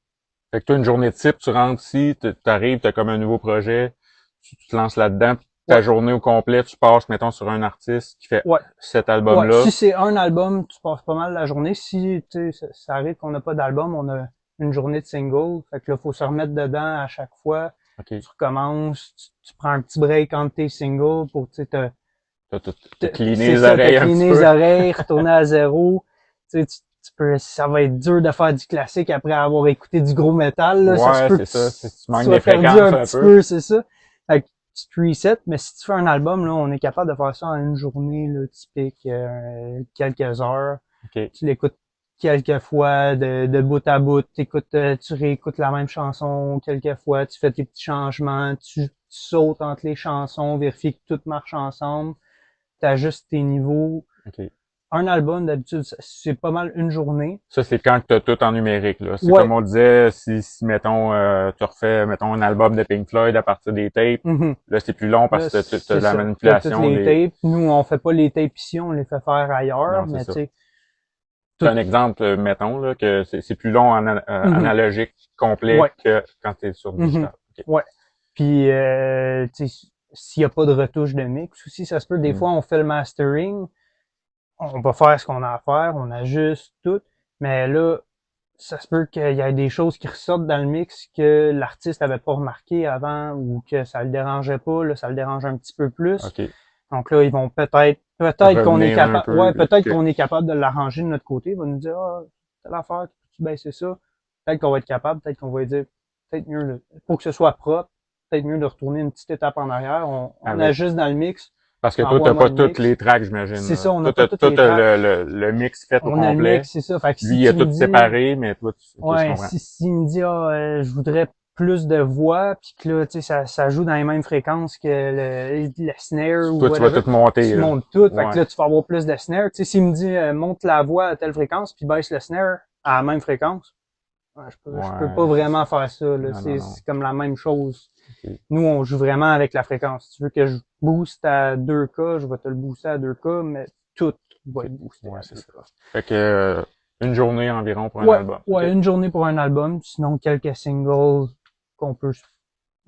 Fait que toi, une journée de type, tu rentres ici, t'arrives, t'as comme un nouveau projet, tu te lances là-dedans, puis ta Ouais, journée au complet, tu passes, mettons, sur un artiste qui fait ouais, cet ouais. album-là. Si c'est un album, tu passes pas mal la journée. Si, tu sais, ça arrive qu'on n'a pas d'album, on a une journée de single. Fait que là, faut se remettre dedans à chaque fois. OK. Tu recommences, tu prends un petit break entre tes singles pour, tu sais, T'as cleané c'est les ça, te oreilles un petit cleaner les peu. oreilles, retourner à zéro. Tu sais, tu peux, ça va être dur de faire du classique après avoir écouté du gros métal, là. Ça se Ouais, peut c'est que ça. Tu tu manques sois des perdu fréquences un un petit peu. peu, c'est ça. Fait que tu te resets, mais si tu fais un album, là, on est capable de faire ça en une journée, là, typique, quelques heures. OK. Tu l'écoutes quelques fois de bout à bout, tu réécoutes la même chanson quelques fois, tu fais tes petits changements, tu sautes entre les chansons, vérifies que tout marche ensemble, tu ajustes tes niveaux. OK. Un album, d'habitude, c'est pas mal une journée. Ça, c'est quand tu as tout en numérique, là. C'est comme Ouais. on disait, si mettons, tu refais, mettons, un album de Pink Floyd à partir des tapes, Mhm. là, c'est plus long Là, parce que t'as c'est de la ça. T'as toutes manipulation les des. tapes. Nous, on fait pas les tapes ici, on les fait faire ailleurs, Non, c'est mais tu ça. sais, C'est tout. un exemple, mettons, là, que c'est plus long en Mhm. analogique complet Ouais. que quand tu es sur Mhm. digital. OK. Ouais. Puis, tu sais, s'il y a pas de retouche de mix aussi, ça se peut, des Mm. fois, on fait le mastering, on va faire ce qu'on a à faire, on ajuste tout, mais là, ça se peut qu'il y ait des choses qui ressortent dans le mix que l'artiste avait pas remarqué avant ou que ça le dérangeait pas, là, ça le dérange un petit peu plus. OK. Donc là, ils vont peut-être qu'on est Revenir un capable, peu. ouais, peut-être OK. qu'on est capable de l'arranger de notre côté. Ils vont nous dire, ah, telle affaire, tu baisser ça. Peut-être qu'on va être capable, peut-être qu'on va lui dire, peut-être mieux, pour que ce soit propre, peut-être mieux de retourner une petite étape en arrière. On Avec. ajuste dans le mix, Parce que toi, t'as envoie-moi pas le toutes mix. les tracks, j'imagine, C'est là. ça, on n'a Toi, pas toutes les t'as tracks. le mix fait au On a le complet. mix, c'est ça. Fait que Lui, si il a tu me tout dis, séparé, mais toi, OK, je ouais, comprends. si, s'il me dit, ah, je voudrais plus de voix, puis que là, tu sais, ça joue dans les mêmes fréquences que le snare ou Toi, tu vas whatever, tout monter, tu là. montes tout, fait que Ouais. là, tu vas avoir plus de snare. Tu sais, s'il me dit, monte la voix à telle fréquence, puis baisse le snare à la même fréquence, ouais, je peux pas Ouais. vraiment faire ça, là. Non, non, non. C'est comme la même chose. OK. Nous, on joue vraiment avec la fréquence. Si tu veux que je booste à 2K, je vais te le booster à 2K, mais tout va OK. être boosté Ouais, à c'est ça. 2K. Fait que, une journée environ pour un Ouais, album. OK. ouais, une journée pour un album, sinon quelques singles qu'on peut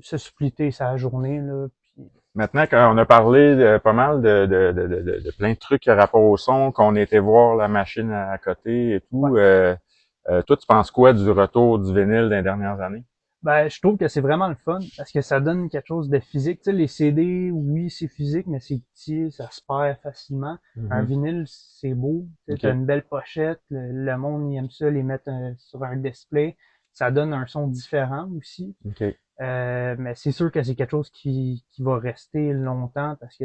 se splitter sa journée, là. Puis... Maintenant qu'on a parlé de pas mal de plein de trucs à rapport au son, qu'on était voir la machine à côté et Ouais. tout, toi, tu penses quoi du retour du vinyle des dernières années? Ben, je trouve que c'est vraiment le fun parce que ça donne quelque chose de physique. Tu sais, les CD, oui, c'est physique, mais c'est petit, ça se perd facilement. Un Mhm. vinyle, c'est beau. Tu sais, OK. t'as une belle pochette. Le monde, il aime ça, les mettre sur un display. Ça donne un son différent aussi. OK. Mais c'est sûr que c'est quelque chose qui va rester longtemps parce que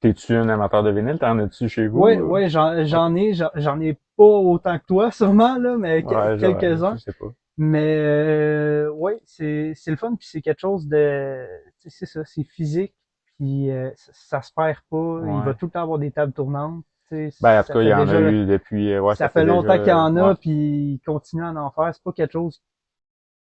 T'es-tu un amateur de vinyle? T'en as-tu chez vous? ouais, ouais, OK. j'en ai pas autant que toi sûrement là, mais Ouais, je quelques-uns. sais pas. Mais ouais, c'est le fun puis c'est quelque chose de, tu sais, c'est ça, c'est physique puis ça se perd pas. Il va Ouais. tout le temps avoir des tables tournantes. Tu sais, Ben, en tout cas, il y en a eu depuis, ouais, ça ça fait fait déjà, longtemps qu'il y en ouais. a puis il continue à en faire. C'est pas quelque chose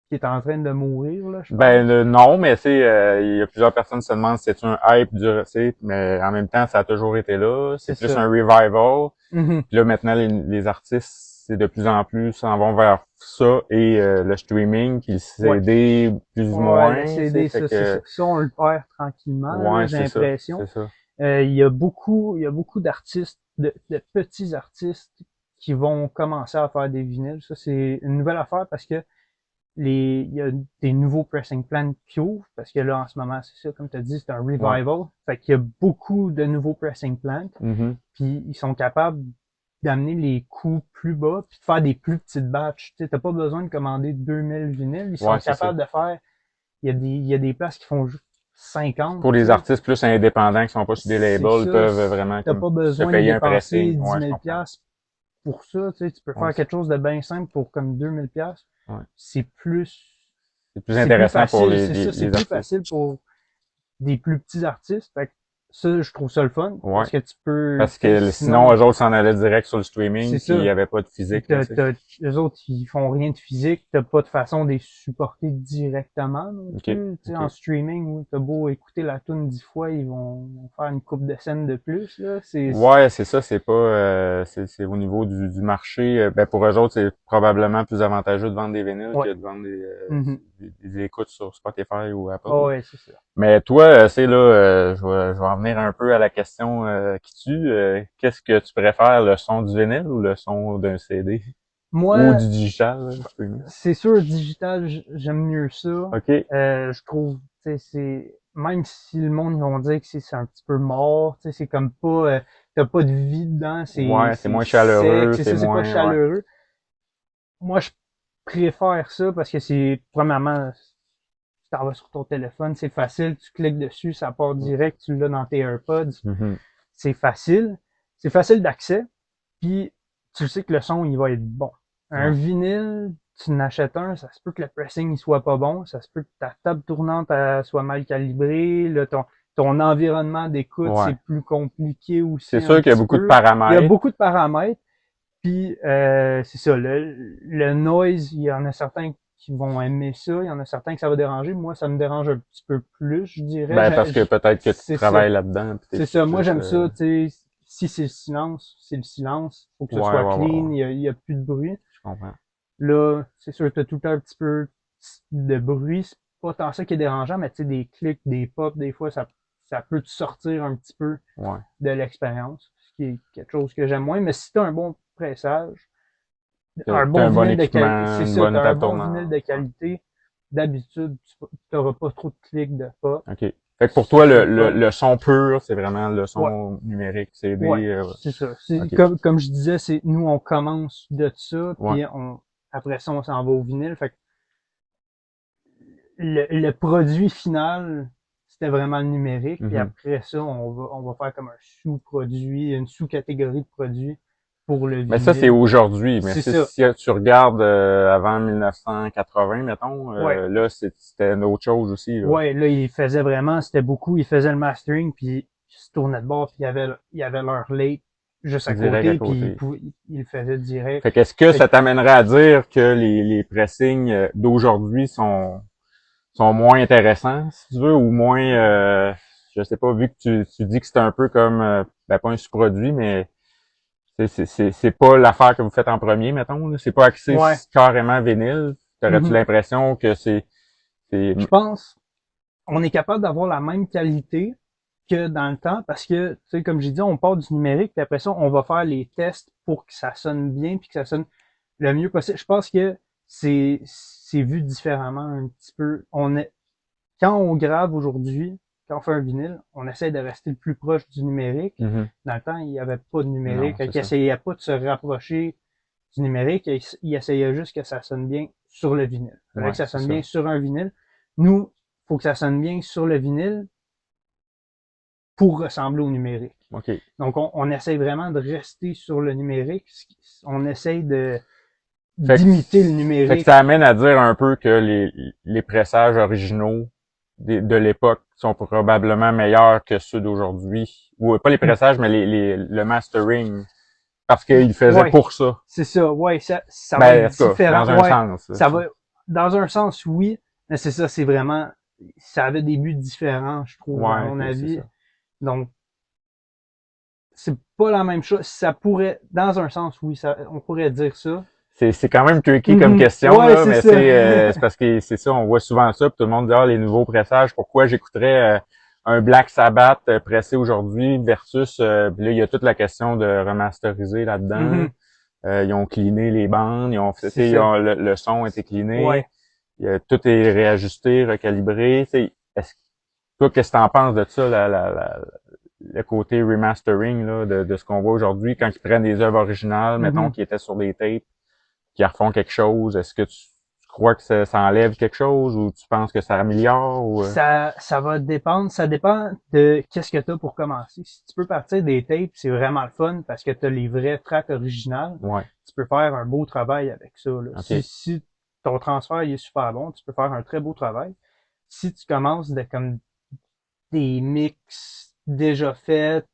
qui est en train de mourir là, je Ben, pense. non, mais c'est, il y a plusieurs personnes qui se demandent si c'est un hype du, tu sais, mais en même temps, ça a toujours été là. C'est C'est plus ça. un revival. Mhm. Puis là, maintenant, les artistes c'est de plus en plus s'en vont vers ça et le streaming, puis le CD plus ou moins. Le CD, ça, c'est ça. Ça, on le perd tranquillement, Ouais, j'ai c'est ça, l'impression. c'est ça. Il y a beaucoup d'artistes, de petits artistes qui vont commencer à faire des vinyles. Ça, c'est une nouvelle affaire parce que il y a des nouveaux pressing plants qui ouvrent, parce que là, en ce moment, c'est ça, comme tu as dit, c'est un revival. Ouais. Fait qu'il y a beaucoup de nouveaux pressing plants, puis ils sont capables d'amener les coûts plus bas, puis de faire des plus petites batches. Tu sais, t'as pas besoin de commander 2000 vinyles, ils sont capables de faire, il y a des places qui font juste 50. Pour les artistes plus indépendants qui sont pas sur des labels, ils peuvent vraiment T'as comme, pas se besoin de payer un dépenser pressing. 10 Ouais, 000 piastres pour ça, tu sais, tu peux faire quelque chose de bien simple pour comme 2000 piastres. Ouais. C'est plus intéressant facile, pour les c'est plus artistes. facile pour des plus petits artistes. Fait que ça, je trouve ça le fun. Ouais. Parce que tu peux. Parce que sinon, eux autres s'en allaient direct sur le streaming, puis il n'y avait pas de physique. Eux autres, ils font rien de physique, t'as pas de façon de les supporter directement. En streaming, où t'as beau écouter la tune 10 fois, ils vont faire une coupe de scènes de plus. Là. Ouais, c'est ça, c'est pas c'est au niveau du marché. Ben pour eux autres, c'est probablement plus avantageux de vendre des vinyles que de vendre des écoutes sur Spotify ou Apple. Ouais, c'est ça. Mais toi, c'est là, je vais en venir un peu à la question qui tue. Qu'est-ce que tu préfères, le son du vinyle ou le son d'un CD? Moi, ou du digital? C'est sûr, digital, j'aime mieux ça. OK. Je trouve, c'est même si le monde ils vont dire que c'est un petit peu mort, c'est comme pas, t'as pas de vie dedans, c'est moins chaleureux, c'est pas chaleureux. Moi, je préfère ça parce que c'est premièrement, tu t'en vas sur ton téléphone, c'est facile, tu cliques dessus, ça part direct, tu l'as dans tes AirPods. C'est facile d'accès, puis tu sais que le son il va être bon. Un vinyle, tu n'achètes un, ça se peut que le pressing il soit pas bon, ça se peut que ta table tournante soit mal calibrée, là, ton environnement d'écoute c'est plus compliqué aussi. C'est sûr qu'il y a beaucoup de paramètres. Il y a beaucoup de paramètres. Puis c'est ça, le noise, il y en a certains qui vont aimer ça, il y en a certains que ça va déranger. Moi, ça me dérange un petit peu plus, je dirais. Ben, parce que peut-être que tu travailles là-dedans. C'est ça, moi j'aime ça, tu sais, si c'est le silence, c'est le silence. Faut que ce soit clean, il y a plus de bruit. Je comprends. Là, c'est sûr, t'as tout un petit peu de bruit. C'est pas tant ça qui est dérangeant, mais tu sais, des clics, des pops, des fois, ça peut te sortir un petit peu de l'expérience. Ce qui est quelque chose que j'aime moins. Mais si t'as un bon pressage, un bon vinyle de qualité, c'est ça, t'as un bon vinyle de qualité, d'habitude, tu n'auras pas trop de clics de pas. OK. Fait que pour toi, le son pur, c'est vraiment le son numérique, CD. C'est ça. Comme je disais, c'est nous, on commence de ça, puis après ça, on s'en va au vinyle. Fait que le produit final, c'était vraiment le numérique. Puis après ça, on va faire comme un sous-produit, une sous-catégorie de produits pour le vinyle. Mais ça, c'est aujourd'hui. Mais si tu regardes avant 1980, mettons, là, c'était une autre chose aussi. Là. Ouais, là, ils faisaient vraiment, c'était beaucoup, ils faisaient le mastering, puis ils se tournaient de bord, puis il y avait leur late juste à côté, puis ils le faisaient direct. Fait qu'est-ce que ça t'amènerait à dire que les pressings d'aujourd'hui sont moins intéressants, si tu veux, ou moins, je sais pas, vu que tu dis que c'est un peu comme, ben pas un sous-produit, mais c'est pas l'affaire que vous faites en premier, mettons, là. C'est pas axé carrément vinyle. T'aurais-tu l'impression que Je pense, on est capable d'avoir la même qualité que dans le temps, parce que, tu sais, comme j'ai dit, on part du numérique, puis après ça, on va faire les tests pour que ça sonne bien, puis que ça sonne le mieux possible. Je pense que c'est vu différemment un petit peu. Quand on grave aujourd'hui, quand on fait un vinyle, on essaie de rester le plus proche du numérique. Dans le temps, il n'y avait pas de numérique. Il essayait pas de se rapprocher du numérique. Il essayait juste que ça sonne bien sur le vinyle. Il fallait que ça sonne bien sur un vinyle. Nous, faut que ça sonne bien sur le vinyle pour ressembler au numérique. Donc, on essaye vraiment de rester sur le numérique. On essaye d'imiter le numérique. Fait que ça amène à dire un peu que les pressages originaux de l'époque sont probablement meilleurs que ceux d'aujourd'hui. Ou pas les pressages, mais le mastering. Parce qu'ils faisaient pour ça. C'est ça, ça va être différent. Dans un sens. Dans un sens, oui. Mais c'est ça, c'est vraiment, ça avait des buts différents, je trouve, à mon avis. Donc, c'est pas la même chose. Ça pourrait, dans un sens, oui, on pourrait dire ça. C'est quand même tricky comme question, Ouais, là, c'est mais ça. c'est parce que c'est ça, on voit souvent ça, puis tout le monde dit les nouveaux pressages, pourquoi j'écouterais un Black Sabbath pressé aujourd'hui versus puis là, il y a toute la question de remasteriser là-dedans. Mhm. Ils ont cleané les bandes, C'est ça. le son a été cleané, Ouais. tout est réajusté, recalibré. Toi, qu'est-ce que t'en penses de ça, le côté remastering là, de ce qu'on voit aujourd'hui, quand ils prennent des œuvres originales, mettons, Mhm. qui étaient sur des tapes, qui refont quelque chose, est-ce que tu crois que ça enlève quelque chose ou tu penses que ça améliore ou Ça va dépendre. Ça dépend de qu'est-ce que tu as pour commencer. Si tu peux partir des tapes, c'est vraiment le fun parce que tu as les vrais tracks originales. ouais, Tu peux faire un beau travail avec ça. Là. ok. Si ton transfert il est super bon, tu peux faire un très beau travail. Si tu commences de comme des mix déjà faits,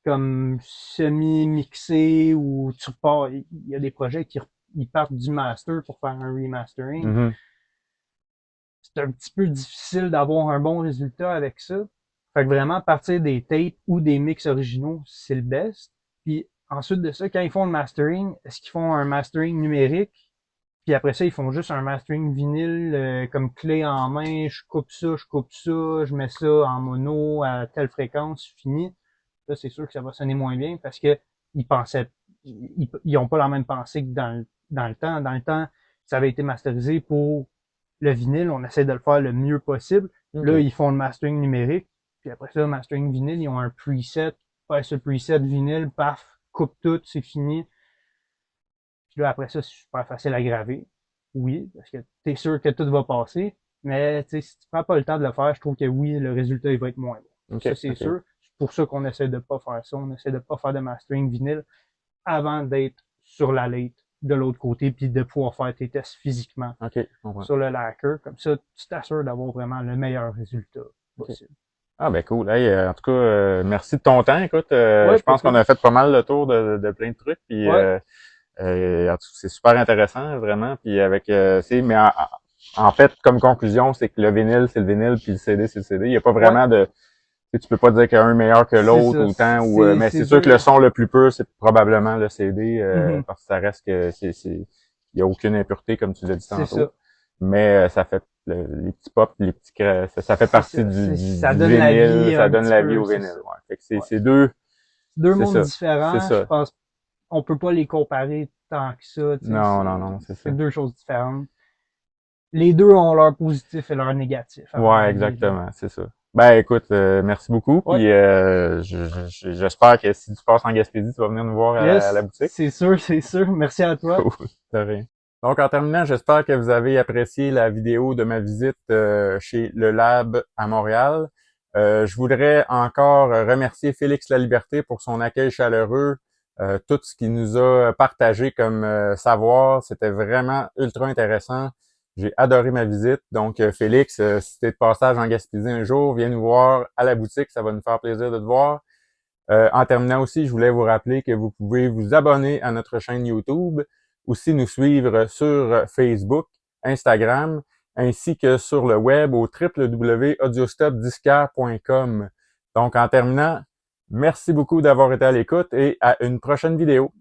comme semi-mixés, ou tu pars, il y a des projets qui ils partent du master pour faire un remastering. Mhm. C'est un petit peu difficile d'avoir un bon résultat avec ça. Fait que vraiment, partir des tapes ou des mix originaux, c'est le best. Puis ensuite de ça, quand ils font le mastering, est-ce qu'ils font un mastering numérique? Puis après ça, ils font juste un mastering vinyle comme clé en main, je coupe ça, je mets ça en mono à telle fréquence, fini. Là, c'est sûr que ça va sonner moins bien parce que ils pensaient, ils ont pas la même pensée que dans le temps. Dans le temps, ça avait été masterisé pour le vinyle, on essaie de le faire le mieux possible. Là, Ok. ils font le mastering numérique, puis après ça, mastering vinyle, ils ont un preset, faire ce preset vinyle, paf, coupe tout, c'est fini. Puis là, après ça, c'est super facile à graver. Oui, parce que t'es sûr que tout va passer. Mais si tu prends pas le temps de le faire, je trouve que oui, le résultat il va être moins bon. Ok, Ça, c'est ok. sûr. C'est pour ça qu'on essaie de pas faire ça. On essaie de pas faire de mastering vinyle avant d'être sur la lathe de l'autre côté, puis de pouvoir faire tes tests physiquement Ok, je comprends. sur le lacquer. Comme ça, tu t'assures d'avoir vraiment le meilleur résultat Ok. possible. Ah ben cool. Hey, en tout cas, merci de ton temps. Écoute, Ouais, je pas pense de qu'on a fait pas mal le tour de plein de trucs. Puis Ouais. en tout cas, c'est super intéressant, vraiment. Puis avec mais en fait, comme conclusion, c'est que le vinyle, c'est le vinyle, puis le CD, c'est le CD. Il n'y a pas Ouais. vraiment de. Tu peux pas dire qu'un est meilleur que C'est l'autre ça. autant ou mais C'est c'est sûr que le dur. son le plus pur, c'est probablement le CD, Mhm. parce que ça reste que il y a aucune impureté, comme tu l'as dit C'est tantôt. ça. Mais ça fait les petits pops, les petits ça fait C'est partie ça. Ça du donne la vinyle, vie ça un donne petit la vie peu, au c'est vinyle. ça. Ouais. Fait que Ouais. Deux c'est mondes ça, c'est différents, je ça. pense. On peut pas les comparer tant que ça, tu sais. Non, non, non, c'est C'est ça. deux choses différentes. Les deux ont leur positif et leur négatif, à mon Ouais, avis, là. exactement, c'est ça. Ben écoute, merci beaucoup. Ouais. Puis j'espère que si tu passes en Gaspésie, tu vas venir nous voir à la Yes, boutique. c'est sûr. Merci à toi. Cool, de rien. Donc, en terminant, j'espère que vous avez apprécié la vidéo de ma visite chez Le Lab à Montréal. Je voudrais encore remercier Félix Laliberté pour son accueil chaleureux, tout ce qu'il nous a partagé comme savoir. C'était vraiment ultra intéressant. J'ai adoré ma visite. Donc, Félix, si tu es de passage en Gaspésie un jour, viens nous voir à la boutique. Ça va nous faire plaisir de te voir. En terminant aussi, je voulais vous rappeler que vous pouvez vous abonner à notre chaîne YouTube, aussi nous suivre sur Facebook, Instagram, ainsi que sur le web au www.audiostopdisquaire.com. Donc, en terminant, merci beaucoup d'avoir été à l'écoute et à une prochaine vidéo.